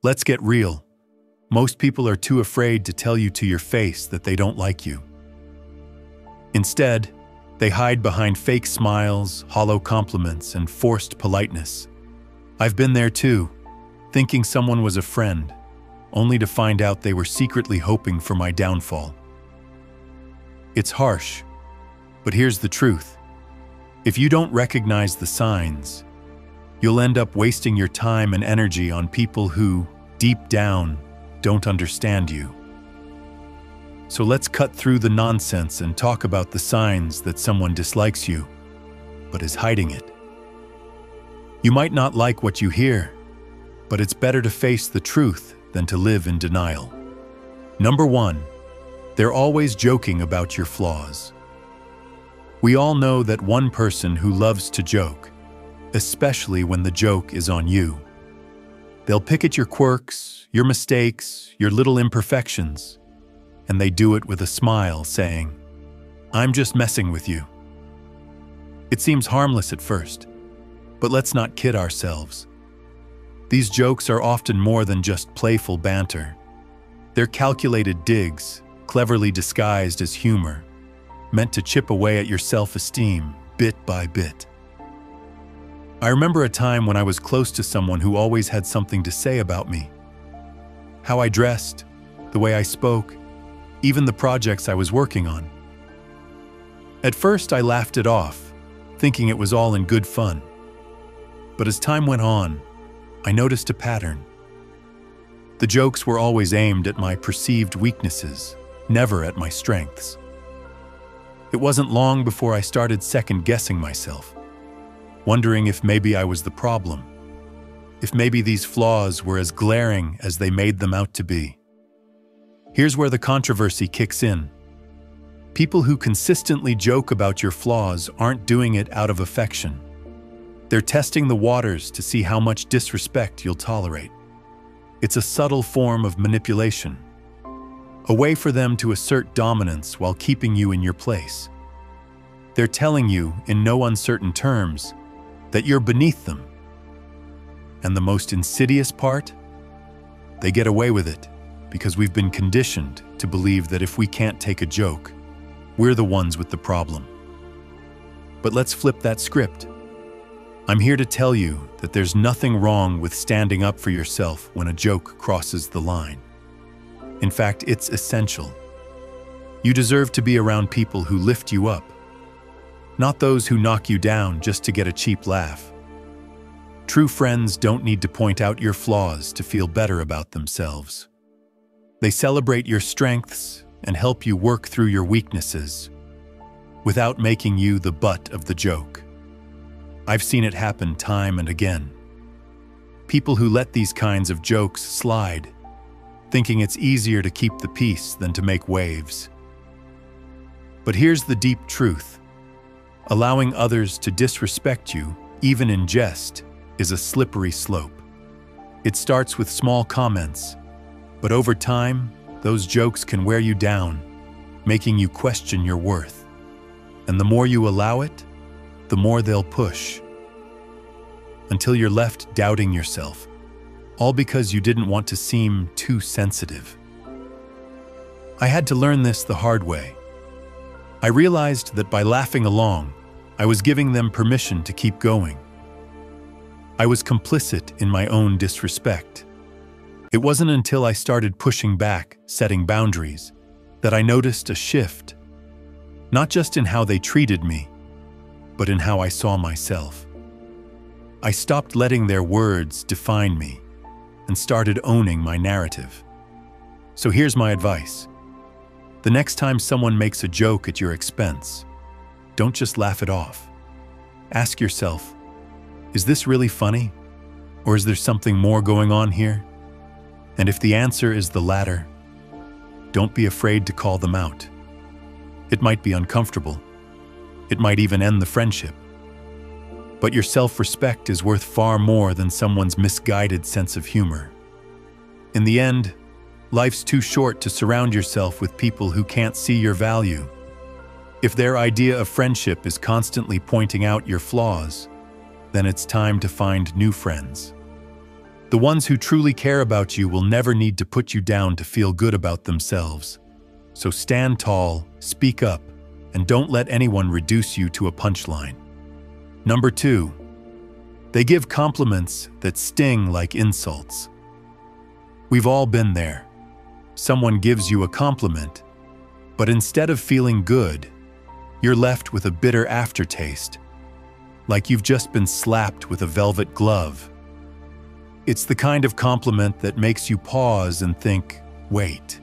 Let's get real. Most people are too afraid to tell you to your face that they don't like you. Instead, they hide behind fake smiles, hollow compliments, and forced politeness. I've been there too, thinking someone was a friend, only to find out they were secretly hoping for my downfall. It's harsh, but here's the truth. If you don't recognize the signs, you'll end up wasting your time and energy on people who, deep down, don't understand you. So let's cut through the nonsense and talk about the signs that someone dislikes you, but is hiding it. You might not like what you hear, but it's better to face the truth than to live in denial. Number 1, they're always joking about your flaws. We all know that one person who loves to joke, especially when the joke is on you. They'll pick at your quirks, your mistakes, your little imperfections, and they do it with a smile, saying, "I'm just messing with you." It seems harmless at first, but let's not kid ourselves. These jokes are often more than just playful banter. They're calculated digs, cleverly disguised as humor, meant to chip away at your self-esteem bit by bit. I remember a time when I was close to someone who always had something to say about me. How I dressed, the way I spoke, even the projects I was working on. At first, I laughed it off, thinking it was all in good fun. But as time went on, I noticed a pattern. The jokes were always aimed at my perceived weaknesses, never at my strengths. It wasn't long before I started second-guessing myself, wondering if maybe I was the problem, if maybe these flaws were as glaring as they made them out to be. Here's where the controversy kicks in. People who consistently joke about your flaws aren't doing it out of affection. They're testing the waters to see how much disrespect you'll tolerate. It's a subtle form of manipulation, a way for them to assert dominance while keeping you in your place. They're telling you, in no uncertain terms, that you're beneath them. And the most insidious part? They get away with it because we've been conditioned to believe that if we can't take a joke, we're the ones with the problem. But let's flip that script. I'm here to tell you that there's nothing wrong with standing up for yourself when a joke crosses the line. In fact, it's essential. You deserve to be around people who lift you up, not those who knock you down just to get a cheap laugh. True friends don't need to point out your flaws to feel better about themselves. They celebrate your strengths and help you work through your weaknesses without making you the butt of the joke. I've seen it happen time and again. People who let these kinds of jokes slide, thinking it's easier to keep the peace than to make waves. But here's the deep truth. Allowing others to disrespect you, even in jest, is a slippery slope. It starts with small comments, but over time, those jokes can wear you down, making you question your worth. And the more you allow it, the more they'll push, until you're left doubting yourself, all because you didn't want to seem too sensitive. I had to learn this the hard way. I realized that by laughing along, I was giving them permission to keep going. I was complicit in my own disrespect. It wasn't until I started pushing back, setting boundaries, that I noticed a shift, not just in how they treated me, but in how I saw myself. I stopped letting their words define me and started owning my narrative. So here's my advice. The next time someone makes a joke at your expense, don't just laugh it off. Ask yourself, is this really funny? Or is there something more going on here? And if the answer is the latter, don't be afraid to call them out. It might be uncomfortable. It might even end the friendship. But your self-respect is worth far more than someone's misguided sense of humor. In the end, life's too short to surround yourself with people who can't see your value. If their idea of friendship is constantly pointing out your flaws, then it's time to find new friends. The ones who truly care about you will never need to put you down to feel good about themselves. So stand tall, speak up, and don't let anyone reduce you to a punchline. Number 2, they give compliments that sting like insults. We've all been there. Someone gives you a compliment, but instead of feeling good, you're left with a bitter aftertaste, like you've just been slapped with a velvet glove. It's the kind of compliment that makes you pause and think, wait,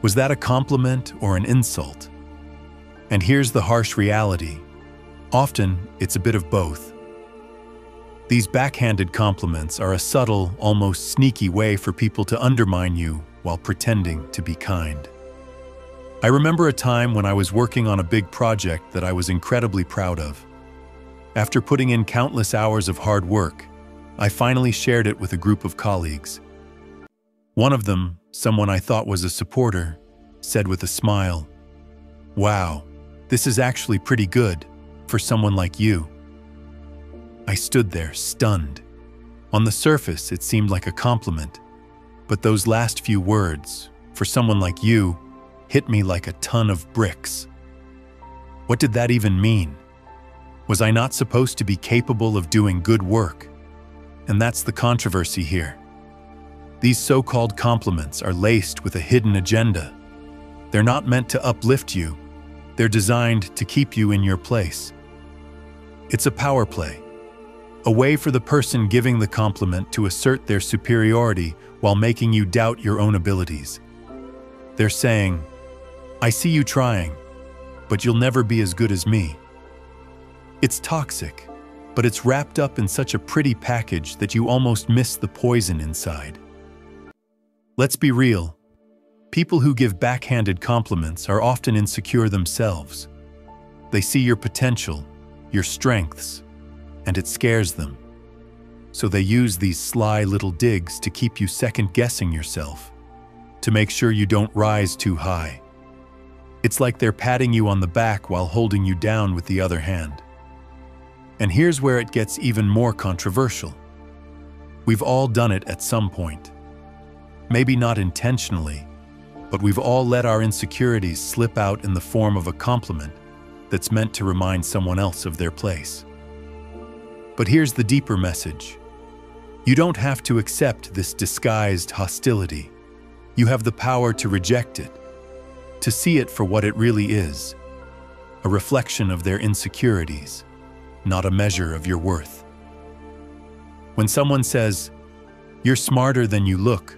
was that a compliment or an insult? And here's the harsh reality. Often, it's a bit of both. These backhanded compliments are a subtle, almost sneaky way for people to undermine you while pretending to be kind. I remember a time when I was working on a big project that I was incredibly proud of. After putting in countless hours of hard work, I finally shared it with a group of colleagues. One of them, someone I thought was a supporter, said with a smile, "Wow, this is actually pretty good for someone like you." I stood there, stunned. On the surface, it seemed like a compliment, but those last few words, "for someone like you," hit me like a ton of bricks. What did that even mean? Was I not supposed to be capable of doing good work? And that's the controversy here. These so-called compliments are laced with a hidden agenda. They're not meant to uplift you. They're designed to keep you in your place. It's a power play, a way for the person giving the compliment to assert their superiority while making you doubt your own abilities. They're saying, "I see you trying, but you'll never be as good as me." It's toxic, but it's wrapped up in such a pretty package that you almost miss the poison inside. Let's be real. People who give backhanded compliments are often insecure themselves. They see your potential, your strengths, and it scares them. So they use these sly little digs to keep you second-guessing yourself, to make sure you don't rise too high. It's like they're patting you on the back while holding you down with the other hand. And here's where it gets even more controversial. We've all done it at some point. Maybe not intentionally, but we've all let our insecurities slip out in the form of a compliment that's meant to remind someone else of their place. But here's the deeper message. You don't have to accept this disguised hostility. You have the power to reject it, to see it for what it really is, a reflection of their insecurities, not a measure of your worth. When someone says, "You're smarter than you look,"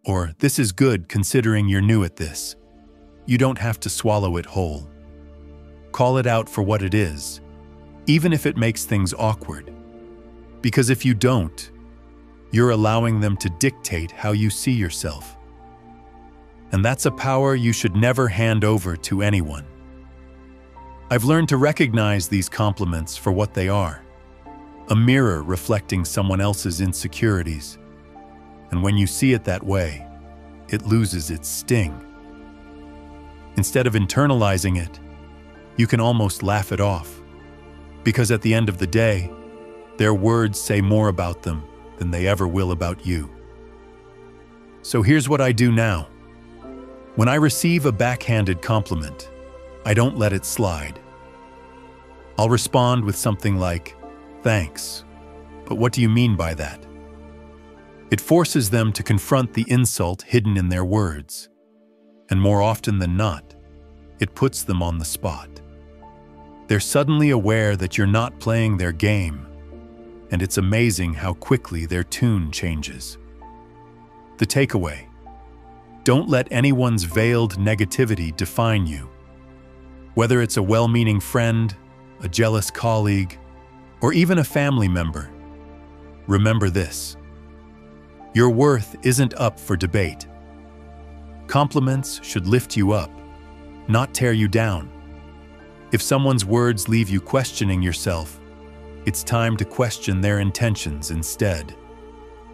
or "This is good considering you're new at this," you don't have to swallow it whole. Call it out for what it is, even if it makes things awkward. Because if you don't, you're allowing them to dictate how you see yourself. And that's a power you should never hand over to anyone. I've learned to recognize these compliments for what they are, a mirror reflecting someone else's insecurities. And when you see it that way, it loses its sting. Instead of internalizing it, you can almost laugh it off. Because at the end of the day, their words say more about them than they ever will about you. So here's what I do now. When I receive a backhanded compliment, I don't let it slide. I'll respond with something like, "Thanks, but what do you mean by that?" It forces them to confront the insult hidden in their words. And more often than not, it puts them on the spot. They're suddenly aware that you're not playing their game, and it's amazing how quickly their tune changes. The takeaway: don't let anyone's veiled negativity define you. Whether it's a well-meaning friend, a jealous colleague, or even a family member, remember this: your worth isn't up for debate. Compliments should lift you up, not tear you down. If someone's words leave you questioning yourself, it's time to question their intentions instead.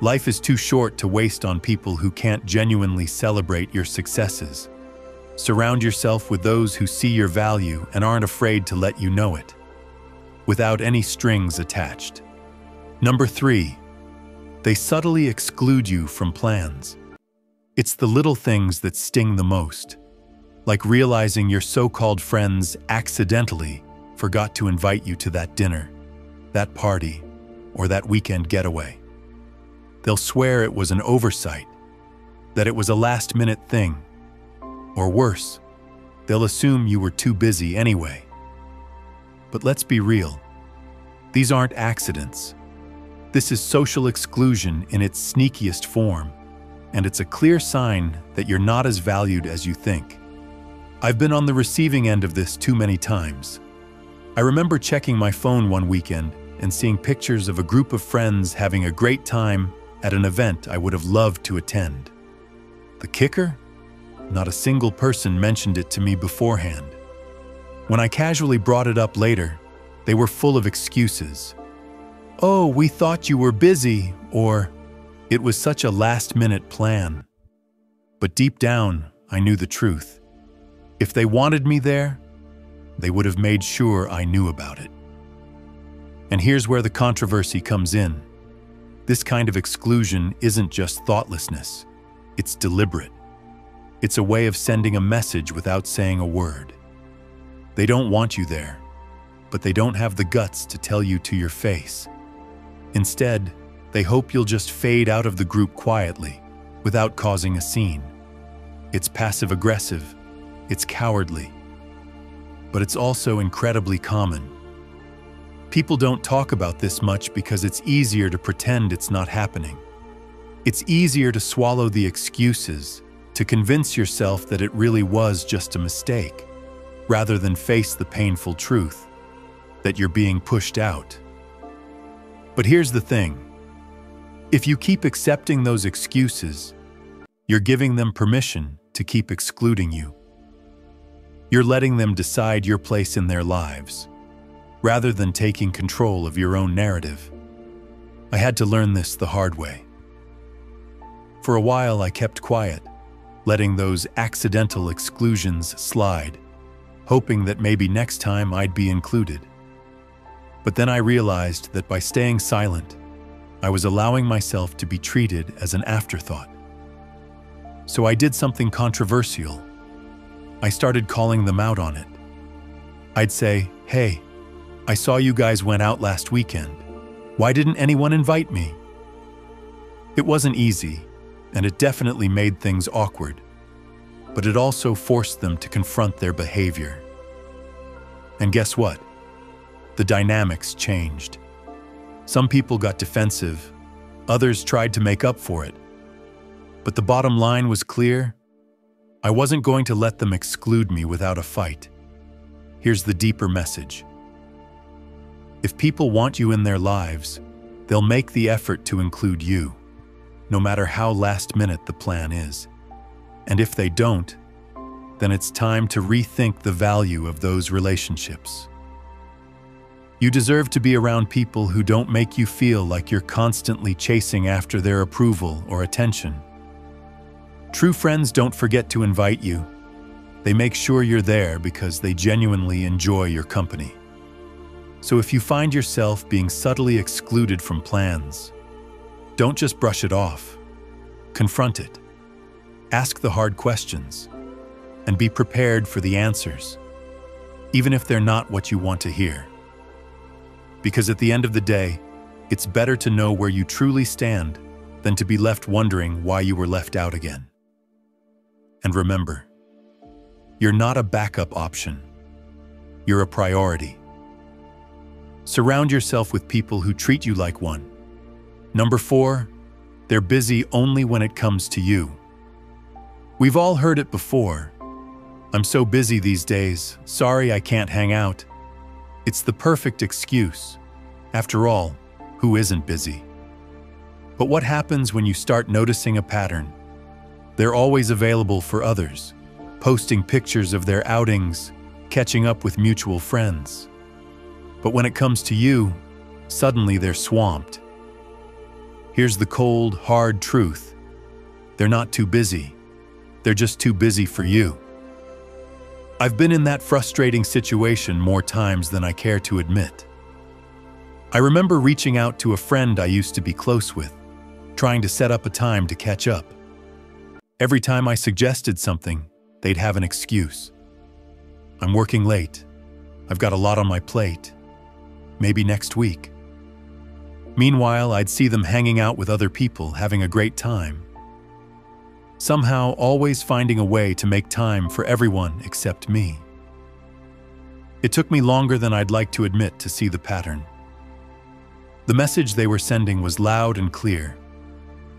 Life is too short to waste on people who can't genuinely celebrate your successes. Surround yourself with those who see your value and aren't afraid to let you know it, without any strings attached. Number 3, They subtly exclude you from plans. It's the little things that sting the most, like realizing your so-called friends accidentally forgot to invite you to that dinner, that party, or that weekend getaway. They'll swear it was an oversight, that it was a last-minute thing, or worse, they'll assume you were too busy anyway. But let's be real. These aren't accidents. This is social exclusion in its sneakiest form, and it's a clear sign that you're not as valued as you think. I've been on the receiving end of this too many times. I remember checking my phone one weekend and seeing pictures of a group of friends having a great time at an event I would have loved to attend. The kicker? Not a single person mentioned it to me beforehand. When I casually brought it up later, they were full of excuses. "Oh, we thought you were busy," or "It was such a last-minute plan." But deep down, I knew the truth. If they wanted me there, they would have made sure I knew about it. And here's where the controversy comes in. This kind of exclusion isn't just thoughtlessness. It's deliberate. It's a way of sending a message without saying a word. They don't want you there, but they don't have the guts to tell you to your face. Instead, they hope you'll just fade out of the group quietly, without causing a scene. It's passive-aggressive, it's cowardly, but it's also incredibly common. People don't talk about this much because it's easier to pretend it's not happening. It's easier to swallow the excuses, to convince yourself that it really was just a mistake, rather than face the painful truth that you're being pushed out. But here's the thing. If you keep accepting those excuses, you're giving them permission to keep excluding you. You're letting them decide your place in their lives, rather than taking control of your own narrative. I had to learn this the hard way. For a while, I kept quiet, letting those accidental exclusions slide, hoping that maybe next time I'd be included. But then I realized that by staying silent, I was allowing myself to be treated as an afterthought. So I did something controversial. I started calling them out on it. I'd say, "Hey, I saw you guys went out last weekend. Why didn't anyone invite me?" It wasn't easy, and it definitely made things awkward, but it also forced them to confront their behavior. And guess what? The dynamics changed. Some people got defensive, others tried to make up for it. But the bottom line was clear. I wasn't going to let them exclude me without a fight. Here's the deeper message. If people want you in their lives, they'll make the effort to include you, no matter how last-minute the plan is. And if they don't, then it's time to rethink the value of those relationships. You deserve to be around people who don't make you feel like you're constantly chasing after their approval or attention. True friends don't forget to invite you. They make sure you're there because they genuinely enjoy your company. So if you find yourself being subtly excluded from plans, don't just brush it off. Confront it. Ask the hard questions, and be prepared for the answers, even if they're not what you want to hear. Because at the end of the day, it's better to know where you truly stand than to be left wondering why you were left out again. And remember, you're not a backup option. You're a priority. Surround yourself with people who treat you like one. Number 4, they're busy only when it comes to you. We've all heard it before. "I'm so busy these days. Sorry, I can't hang out." It's the perfect excuse. After all, who isn't busy? But what happens when you start noticing a pattern? They're always available for others, posting pictures of their outings, catching up with mutual friends. But when it comes to you, suddenly they're swamped. Here's the cold, hard truth. They're not too busy. They're just too busy for you. I've been in that frustrating situation more times than I care to admit. I remember reaching out to a friend I used to be close with, trying to set up a time to catch up. Every time I suggested something, they'd have an excuse. I'm working late. I've got a lot on my plate. Maybe next week. Meanwhile, I'd see them hanging out with other people, having a great time. Somehow, always finding a way to make time for everyone except me. It took me longer than I'd like to admit to see the pattern. The message they were sending was loud and clear.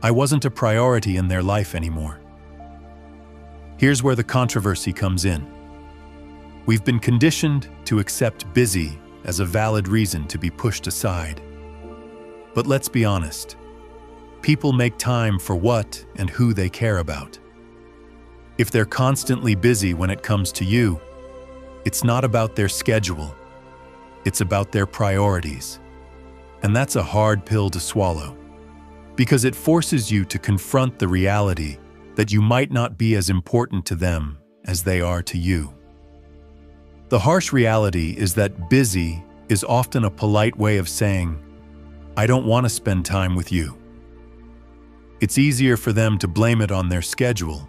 I wasn't a priority in their life anymore. Here's where the controversy comes in. We've been conditioned to accept busy as a valid reason to be pushed aside. But let's be honest. People make time for what and who they care about. If they're constantly busy when it comes to you, it's not about their schedule. It's about their priorities. And that's a hard pill to swallow, because it forces you to confront the reality that you might not be as important to them as they are to you. The harsh reality is that busy is often a polite way of saying, I don't want to spend time with you. It's easier for them to blame it on their schedule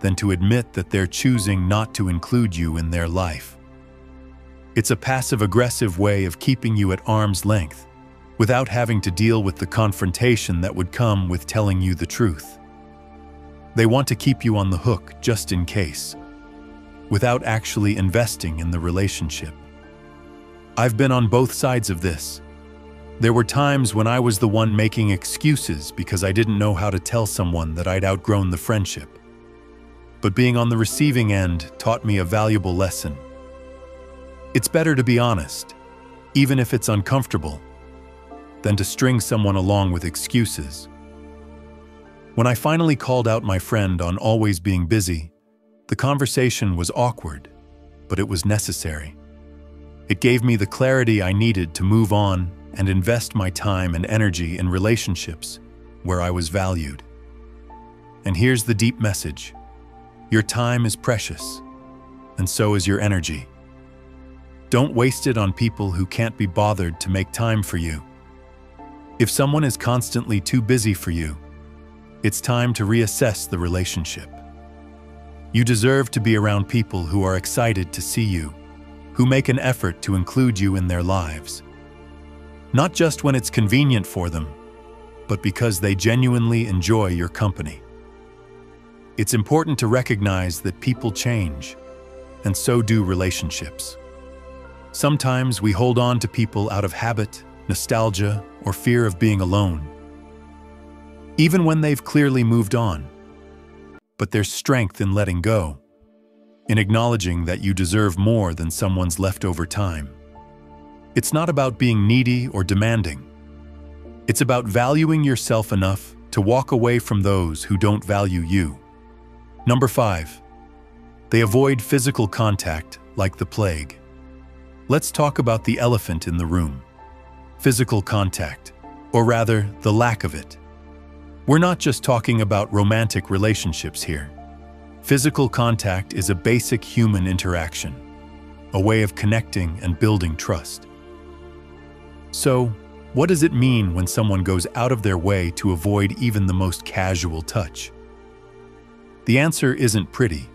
than to admit that they're choosing not to include you in their life. It's a passive-aggressive way of keeping you at arm's length, without having to deal with the confrontation that would come with telling you the truth. They want to keep you on the hook just in case, without actually investing in the relationship. I've been on both sides of this. There were times when I was the one making excuses because I didn't know how to tell someone that I'd outgrown the friendship. But being on the receiving end taught me a valuable lesson. It's better to be honest, even if it's uncomfortable, than to string someone along with excuses. When I finally called out my friend on always being busy, the conversation was awkward, but it was necessary. It gave me the clarity I needed to move on and invest my time and energy in relationships where I was valued. And here's the deep message. Your time is precious, and so is your energy. Don't waste it on people who can't be bothered to make time for you. If someone is constantly too busy for you, it's time to reassess the relationship. You deserve to be around people who are excited to see you, who make an effort to include you in their lives. Not just when it's convenient for them, but because they genuinely enjoy your company. It's important to recognize that people change, and so do relationships. Sometimes we hold on to people out of habit, nostalgia, or fear of being alone, even when they've clearly moved on. But there's strength in letting go, in acknowledging that you deserve more than someone's leftover time. It's not about being needy or demanding. It's about valuing yourself enough to walk away from those who don't value you. Number 5. They avoid physical contact like the plague. Let's talk about the elephant in the room. Physical contact, or rather, the lack of it. We're not just talking about romantic relationships here. Physical contact is a basic human interaction, a way of connecting and building trust. So, what does it mean when someone goes out of their way to avoid even the most casual touch? The answer isn't pretty.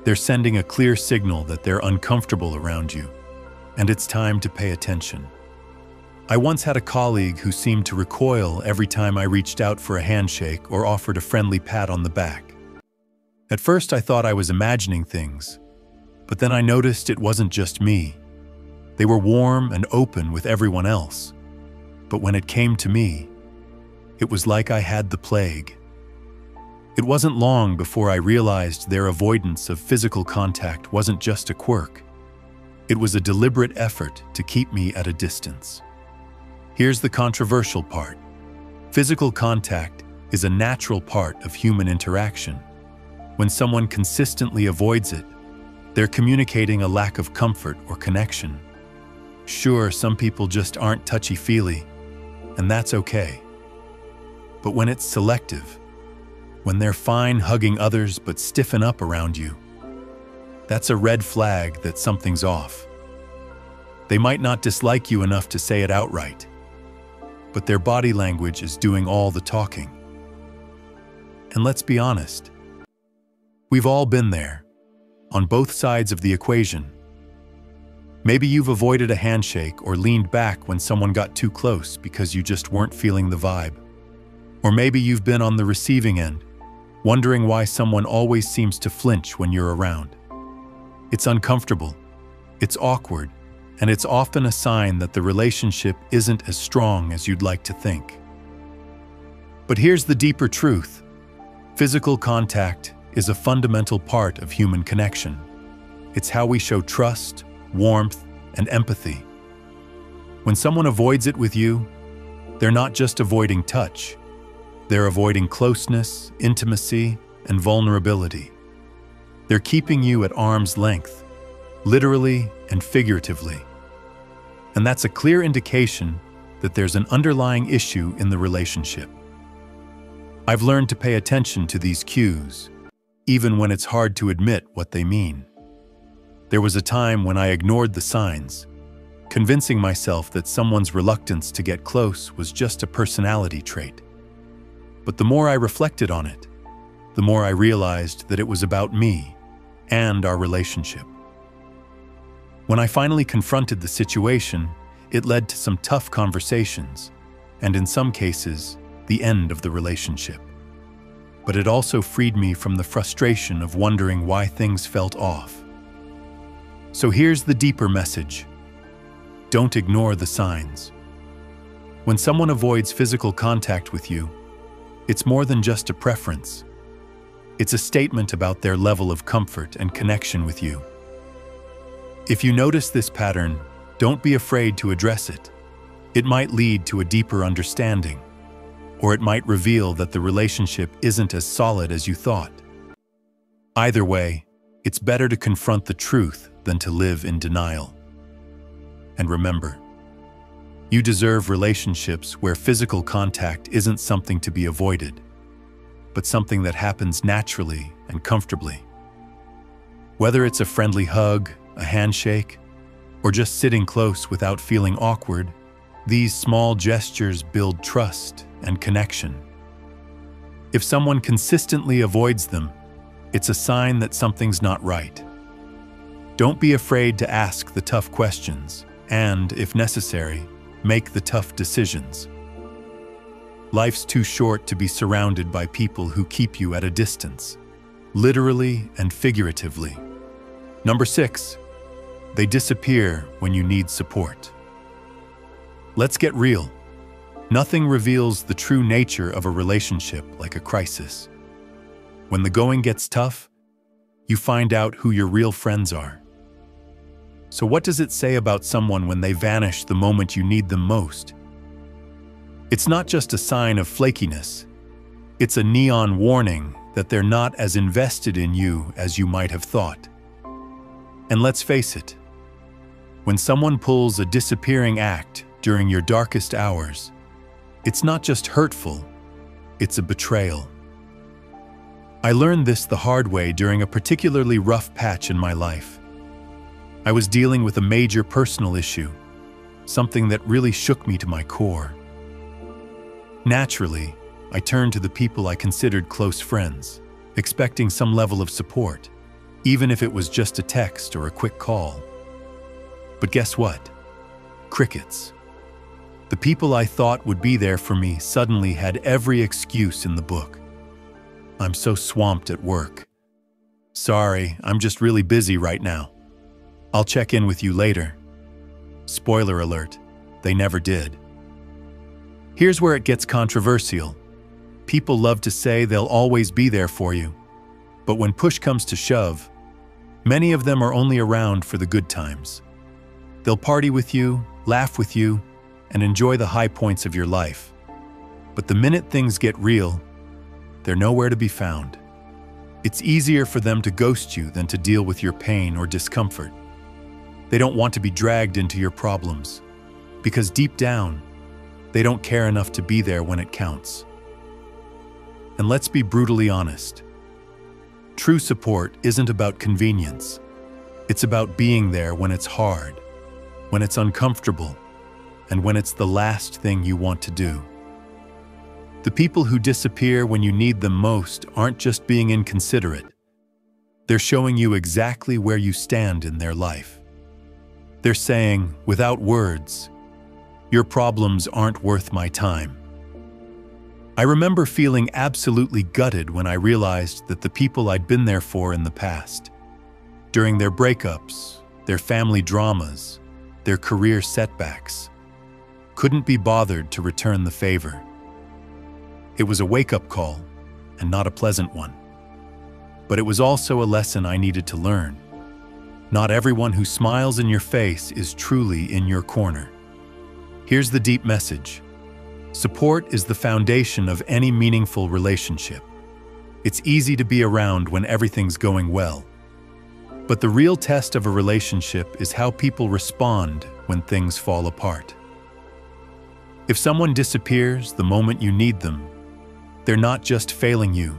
They're sending a clear signal that they're uncomfortable around you, and it's time to pay attention. I once had a colleague who seemed to recoil every time I reached out for a handshake or offered a friendly pat on the back. At first I thought I was imagining things, but then I noticed it wasn't just me. They were warm and open with everyone else, but when it came to me, it was like I had the plague. It wasn't long before I realized their avoidance of physical contact wasn't just a quirk. It was a deliberate effort to keep me at a distance. Here's the controversial part. Physical contact is a natural part of human interaction. When someone consistently avoids it, they're communicating a lack of comfort or connection. Sure, some people just aren't touchy-feely, and that's okay. But when it's selective, when they're fine hugging others but stiffen up around you, that's a red flag that something's off. They might not dislike you enough to say it outright, but their body language is doing all the talking. And let's be honest, we've all been there, on both sides of the equation. Maybe you've avoided a handshake or leaned back when someone got too close because you just weren't feeling the vibe. Or maybe you've been on the receiving end, wondering why someone always seems to flinch when you're around. It's uncomfortable, it's awkward, and it's often a sign that the relationship isn't as strong as you'd like to think. But here's the deeper truth. Physical contact is a fundamental part of human connection. It's how we show trust, warmth, and empathy. When someone avoids it with you, they're not just avoiding touch. They're avoiding closeness, intimacy, and vulnerability. They're keeping you at arm's length, literally and figuratively. And that's a clear indication that there's an underlying issue in the relationship. I've learned to pay attention to these cues, even when it's hard to admit what they mean. There was a time when I ignored the signs, convincing myself that someone's reluctance to get close was just a personality trait. But the more I reflected on it, the more I realized that it was about me and our relationship. When I finally confronted the situation, it led to some tough conversations, and in some cases, the end of the relationship. But it also freed me from the frustration of wondering why things felt off. So here's the deeper message. Don't ignore the signs. When someone avoids physical contact with you, it's more than just a preference. It's a statement about their level of comfort and connection with you. If you notice this pattern, don't be afraid to address it. It might lead to a deeper understanding, or it might reveal that the relationship isn't as solid as you thought. Either way, it's better to confront the truth than to live in denial. And remember, you deserve relationships where physical contact isn't something to be avoided, but something that happens naturally and comfortably. Whether it's a friendly hug, a handshake, or just sitting close without feeling awkward, these small gestures build trust and connection. If someone consistently avoids them, it's a sign that something's not right. Don't be afraid to ask the tough questions and, if necessary, make the tough decisions. Life's too short to be surrounded by people who keep you at a distance, literally and figuratively. Number 6, they disappear when you need support. Let's get real. Nothing reveals the true nature of a relationship like a crisis. When the going gets tough, you find out who your real friends are. So what does it say about someone when they vanish the moment you need them most? It's not just a sign of flakiness. It's a neon warning that they're not as invested in you as you might have thought. And let's face it, when someone pulls a disappearing act during your darkest hours, it's not just hurtful, it's a betrayal. I learned this the hard way during a particularly rough patch in my life. I was dealing with a major personal issue, something that really shook me to my core. Naturally, I turned to the people I considered close friends, expecting some level of support, even if it was just a text or a quick call. But guess what? Crickets. The people I thought would be there for me suddenly had every excuse in the book. I'm so swamped at work. Sorry, I'm just really busy right now. I'll check in with you later. Spoiler alert, they never did. Here's where it gets controversial. People love to say they'll always be there for you, but when push comes to shove, many of them are only around for the good times. They'll party with you, laugh with you, and enjoy the high points of your life. But the minute things get real, they're nowhere to be found. It's easier for them to ghost you than to deal with your pain or discomfort. They don't want to be dragged into your problems, because deep down, they don't care enough to be there when it counts. And let's be brutally honest. True support isn't about convenience. It's about being there when it's hard, when it's uncomfortable, and when it's the last thing you want to do. The people who disappear when you need them most aren't just being inconsiderate. They're showing you exactly where you stand in their life. They're saying, without words, your problems aren't worth my time. I remember feeling absolutely gutted when I realized that the people I'd been there for in the past, during their breakups, their family dramas, their career setbacks, couldn't be bothered to return the favor. It was a wake-up call, and not a pleasant one. But it was also a lesson I needed to learn. Not everyone who smiles in your face is truly in your corner. Here's the deep message. Support is the foundation of any meaningful relationship. It's easy to be around when everything's going well. But the real test of a relationship is how people respond when things fall apart. If someone disappears the moment you need them, they're not just failing you.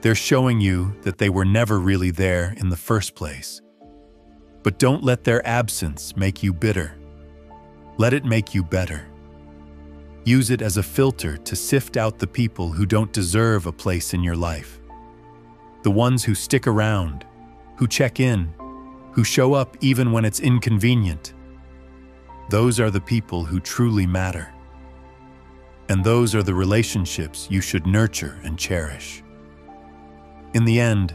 They're showing you that they were never really there in the first place. But don't let their absence make you bitter. Let it make you better. Use it as a filter to sift out the people who don't deserve a place in your life. The ones who stick around, who check in, who show up even when it's inconvenient. Those are the people who truly matter. And those are the relationships you should nurture and cherish. In the end,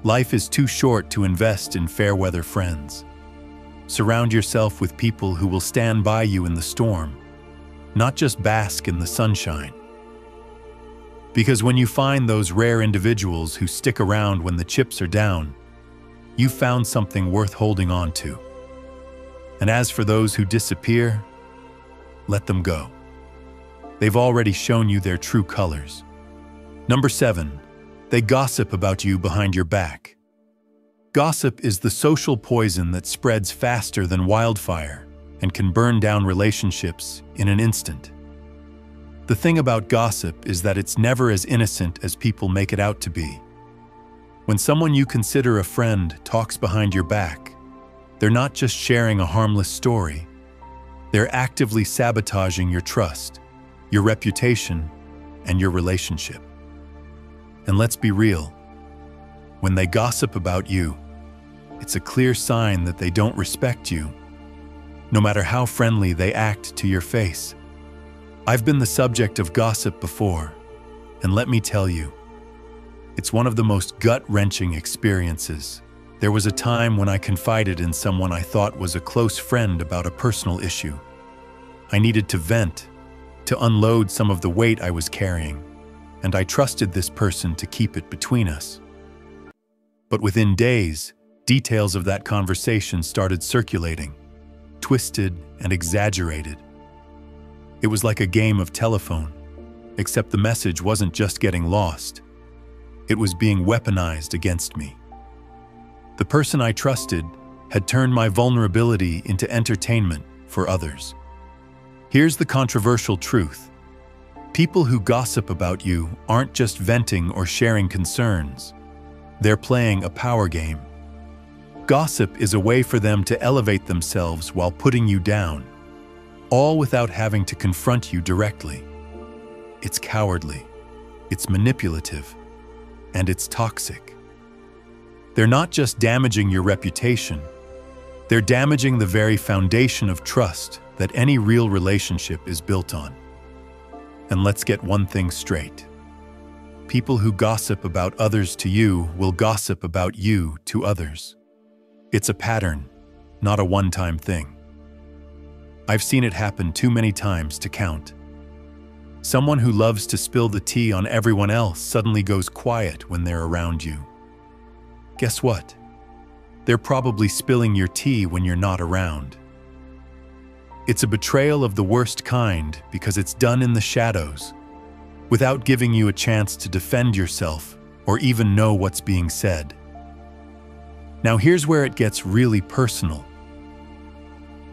life is too short to invest in fair-weather friends. Surround yourself with people who will stand by you in the storm, not just bask in the sunshine. Because when you find those rare individuals who stick around when the chips are down, you've found something worth holding on to. And as for those who disappear, let them go. They've already shown you their true colors. Number 7, they gossip about you behind your back. Gossip is the social poison that spreads faster than wildfire and can burn down relationships in an instant. The thing about gossip is that it's never as innocent as people make it out to be. When someone you consider a friend talks behind your back, they're not just sharing a harmless story. They're actively sabotaging your trust, your reputation, and your relationship. And let's be real, when they gossip about you, it's a clear sign that they don't respect you, no matter how friendly they act to your face. I've been the subject of gossip before, and let me tell you, it's one of the most gut-wrenching experiences. There was a time when I confided in someone I thought was a close friend about a personal issue. I needed to vent, to unload some of the weight I was carrying, and I trusted this person to keep it between us. But within days, details of that conversation started circulating, twisted and exaggerated. It was like a game of telephone, except the message wasn't just getting lost. It was being weaponized against me. The person I trusted had turned my vulnerability into entertainment for others. Here's the controversial truth. People who gossip about you aren't just venting or sharing concerns. They're playing a power game. Gossip is a way for them to elevate themselves while putting you down, all without having to confront you directly. It's cowardly, it's manipulative, and it's toxic. They're not just damaging your reputation, they're damaging the very foundation of trust that any real relationship is built on. And let's get one thing straight. People who gossip about others to you will gossip about you to others. It's a pattern, not a one-time thing. I've seen it happen too many times to count. Someone who loves to spill the tea on everyone else suddenly goes quiet when they're around you. Guess what? They're probably spilling your tea when you're not around. It's a betrayal of the worst kind because it's done in the shadows, without giving you a chance to defend yourself or even know what's being said. Now here's where it gets really personal.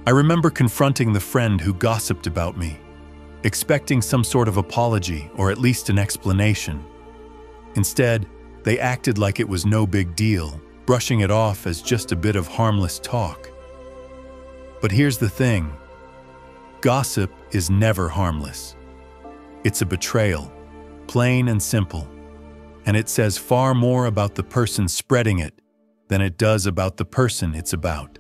I remember confronting the friend who gossiped about me, expecting some sort of apology or at least an explanation. Instead, they acted like it was no big deal, brushing it off as just a bit of harmless talk. But here's the thing. Gossip is never harmless. It's a betrayal, plain and simple, and it says far more about the person spreading it than it does about the person it's about.